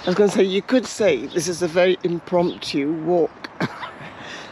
I was going to say, you could say this is a very impromptu walk,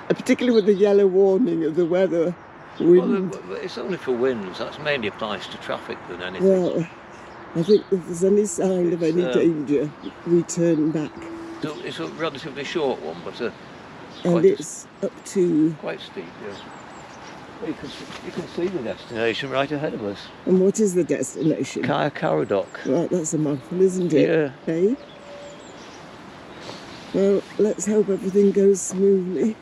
particularly with the yellow warning of the weather, wind. Well, it's only for winds. That's mainly applies to traffic than anything. Well, I think if there's any sign of any danger, we turn back. So it's a relatively short one, but and it's up to... quite steep, yeah. Well, you can see the destination right ahead of us. And what is the destination? Caer Caradoc. Right, that's a mouthful, isn't it? Yeah. Hey? Well, let's hope everything goes smoothly.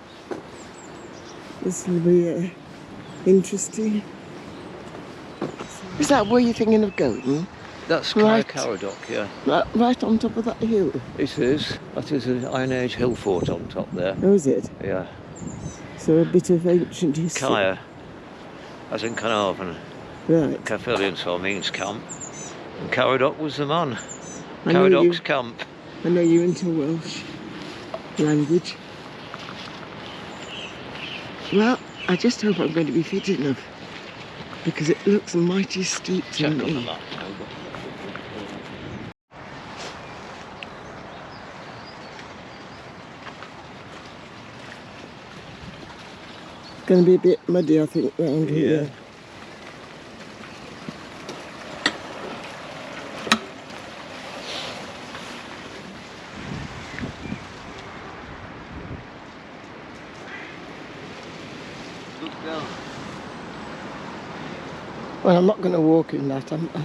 This will be interesting. Is that where you're thinking of going? That's Caer Caradoc, yeah. Right on top of that hill? It is. That is an Iron Age hill fort on top there. Oh, is it? Yeah. So a bit of ancient history. Caer, as in Carnarvon. Right. Caerphillian so means camp. And Caradoc was the man. Caradoc's camp. I know you're into Welsh language. Well, I just hope I'm going to be fit enough, because it looks mighty steep to Check me. on the map. It's going to be a bit muddy, I think, round here. Yeah. Well, I'm not going to walk in that, am I?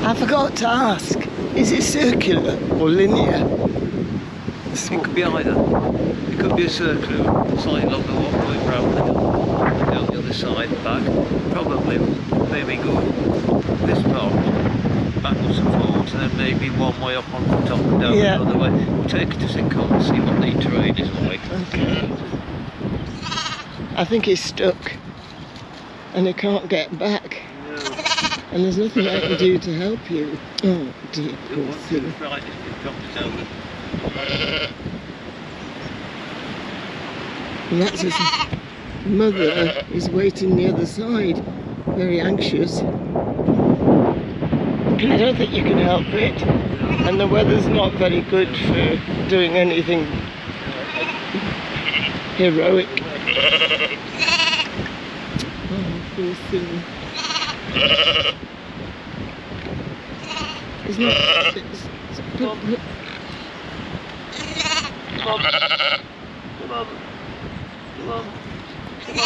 I forgot to ask, is it circular or linear? It could be either. It could be a circular, slightly longer one going round the hill, down the other side and back. Probably, maybe go this part, backwards and forwards, and then maybe one way up on the top and down the other way. We'll take it as it comes, see what the terrain is like. Okay. I think he's stuck and he can't get back. No. And there's nothing I can do to help you. Oh dear, poor thing. Right, it drops down. And that's his mother is waiting the other side, very anxious. I don't think you can help it, and the weather's not very good for doing anything heroic. Oh, poor thing. It's not... Come on. Come on. Come on. Come on. Come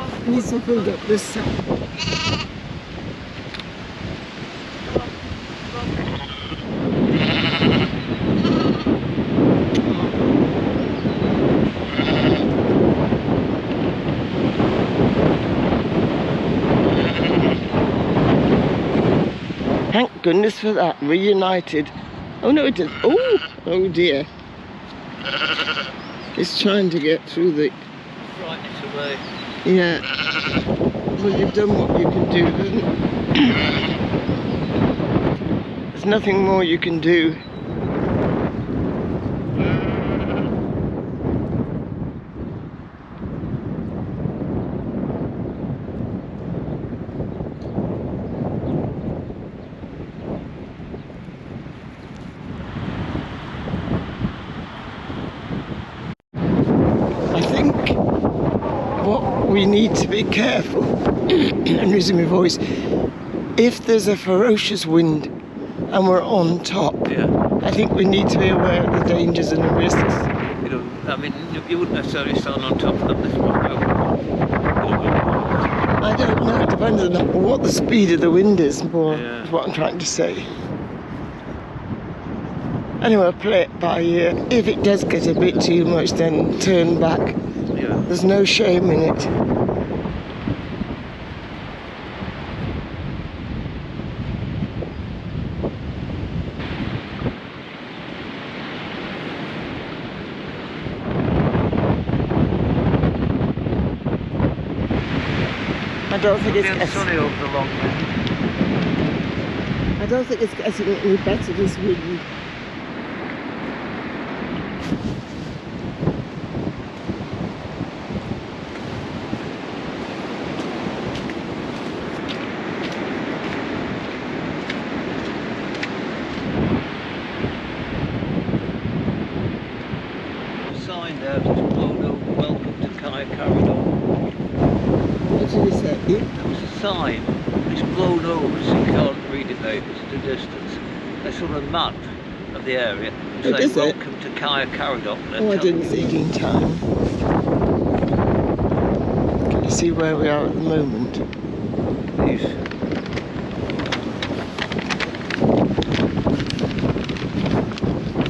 on. Needs to hold up this side. Thank goodness for that. Reunited. Oh no, it did. Oh dear. It's trying to get through the... Right, it's away. Yeah. Well, you've done what you can do, then. There's nothing more you can do. We need to be careful. I'm losing my voice. If there's a ferocious wind and we're on top, I think we need to be aware of the dangers and the risks. You know, I mean, you wouldn't necessarily stand on top of them this one. I don't know. It depends on what the speed of the wind is, more is what I'm trying to say. Anyway, play it by ear. If it does get a bit too much, then turn back. There's no shame in it. I don't think it's getting sunny over the long way. I don't think it's getting any better this wind. Yeah. There was a sign. It's blown over, so you can't read it maybe. It's at a distance. That's on a map of the area. Oh, Saying, is it? welcome to Caer Caradoc. Oh, I didn't see it in time. Can you see where we are at the moment? These.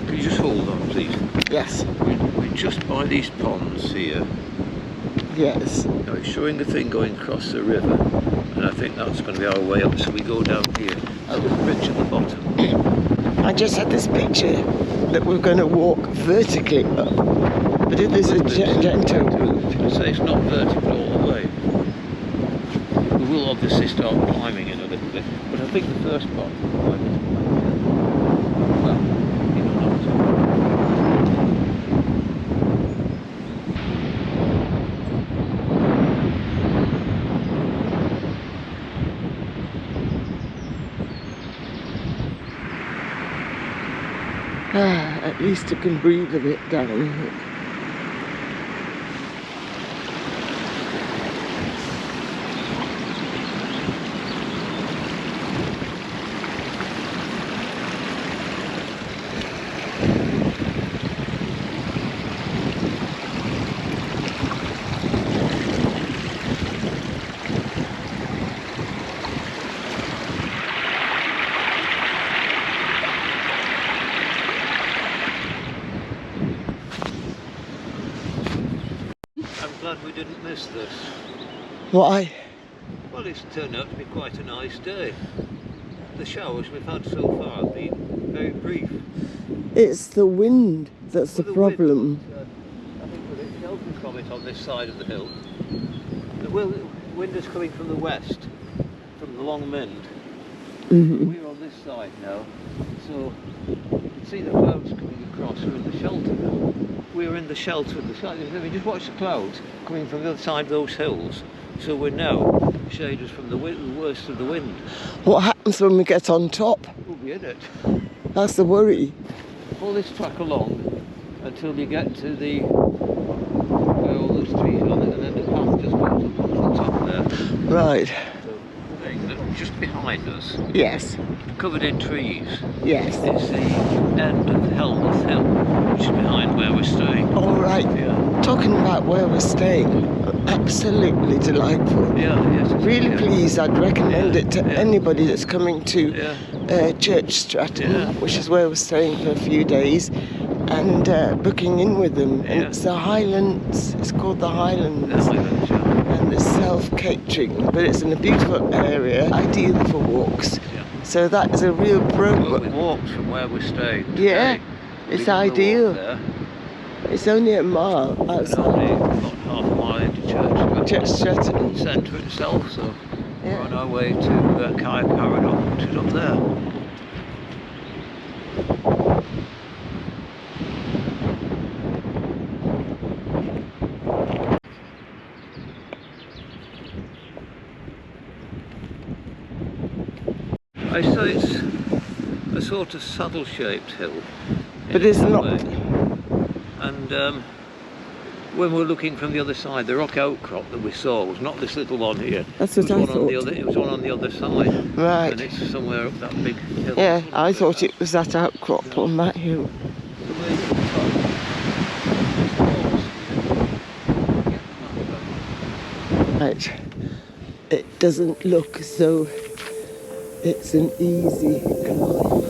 Can you just hold on, please? Yes. We're just by these ponds here. Yes. Now it's showing the thing going across the river, and I think that's going to be our way up, so we go down here. So the bridge at the bottom. I just had this picture that we're going to walk vertically up, but if there's a gentle route. So it's not vertical all the way. We will obviously start climbing in a little bit, but I think the first part of the climb is well, you know what I'm talking about. At least I can breathe a bit down here. I'm glad we didn't miss this. Why? Well, it's turned out to be quite a nice day. The showers we've had so far have been very brief. It's the wind that's the problem. I think we're a bit sheltered from it on this side of the hill. The wind is coming from the west, from the Long Mynd. We're on this side now, so you can see the clouds coming across. We're in the shelter now. We're in the shelter of the side. I mean, just watch the clouds coming from the other side of those hills. So we're now shaded from the worst of the wind. What happens when we get on top? We'll be in it. That's the worry. Pull this track along until you get to the where all those trees are, and then the path just goes up to the top there. Right. So, just behind us, Yes. covered in trees, Yes. is the end of Helmeth Hill, which is behind where we're staying. All right. Yeah. Talking about where we're staying, absolutely delightful. Yeah, yes. Really yeah. pleased. I'd recommend Yeah, it to yeah. anybody that's coming to Church Stretton, Yeah. which is where we're staying for a few days, and booking in with them. And Yeah. it's the Highlands. It's called the Highlands. The Highlands, yeah. And it's self-catering, but it's in a beautiful area, ideal for walks. Yeah. So that is a real Well, we pro. walked from where we're staying today. Yeah, We it's didn't walk ideal. there. It's only a mile And outside only about half a mile into Church Stretton. centre itself, so we're Yeah. on our way to Caer Caradoc, which is up there. I say it's a sort of saddle-shaped hill. But in it's some not. way. And when we're looking from the other side, the rock outcrop that we saw was not this little one here. That's what it was I one on the thought. other, it was one on the other side. And Right. it's somewhere up that big hill. Yeah, I thought it was that outcrop on that hill. The way you've got Right. It doesn't look as though it's an easy climb.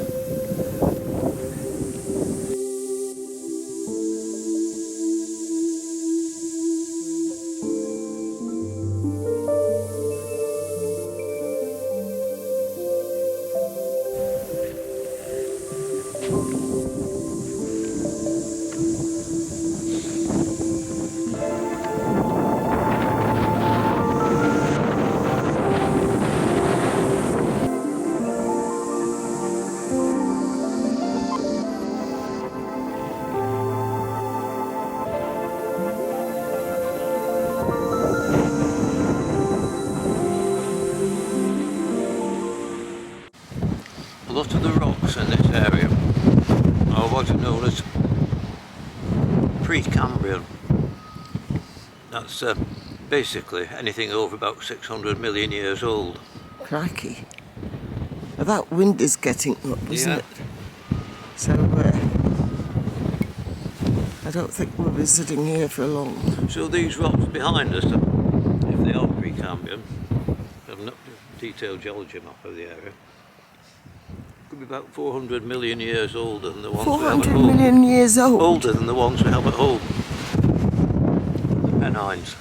a lot of the rocks in this area are what are known as Precambrian. That's Basically, anything over about 600 million years old. Crikey. Well, that wind is getting up, isn't Yeah. it? So, I don't think we'll be sitting here for long. So these rocks behind us, if they are Precambrian, I've not detailed geology map of the area, could be about 400 million years older than the ones we have at 400 home. million years old? Older than the ones we have at home. The Pennines.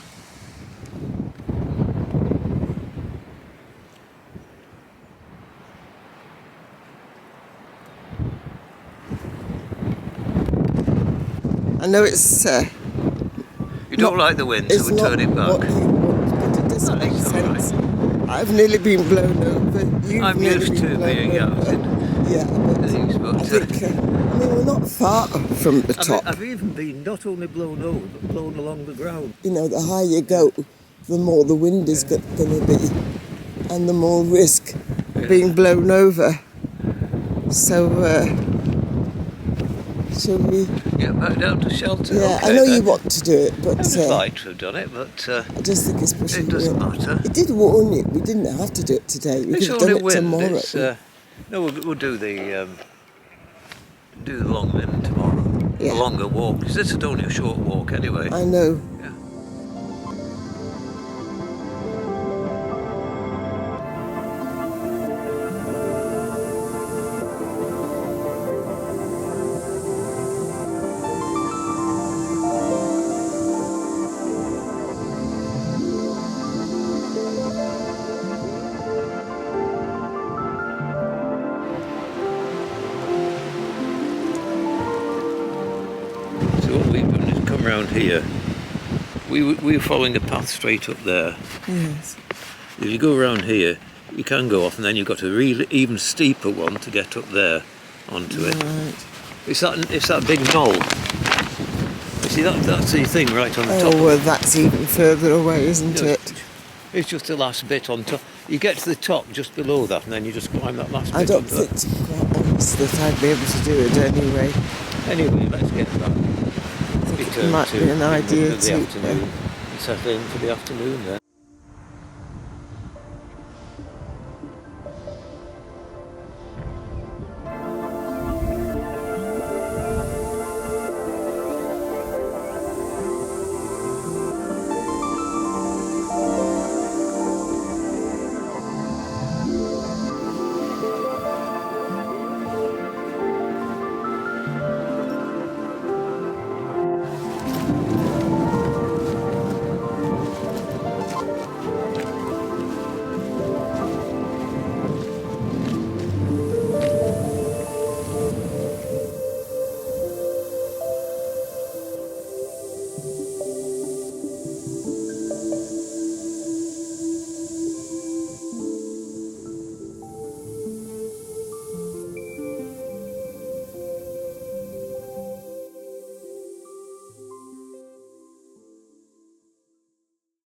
I know it's... You don't like the wind, so we turn it back. What you want, but it doesn't make sense. I've nearly been blown over. I'm used to being out in yeah, but things, but I think, I mean, we're not far from the top. I've even been not only blown over, but blown along the ground. You know, the higher you go, the more the wind is going to be, and the more risk being blown over. So, shall we? Get back down to shelter. Yeah, okay, I know then. you want to do it, but I would like to have done it, but I just think it's pushing. it doesn't matter. It did warn you. We didn't have to do it today. We It's could have only done it wind. tomorrow. It's, no, we'll do the long wind tomorrow. Yeah. A longer walk, because this is only a short walk anyway. I know. Yeah. So what we've done is come round here. We were following a path straight up there. Yes. If you go around here, you can go off, and then you've got a really even steeper one to get up there onto it. Right. It's that big knoll. You see that's the thing right on the top. Oh, well, that's even further away, isn't No, it? It's just the last bit on top. You get to the top just below that, and then you just climb that last bit. I don't onto think, that. to be quite honest, that I'd be able to do it anyway. Anyway, let's get back. I think it might be an idea the to... afternoon. Settle in for the afternoon then.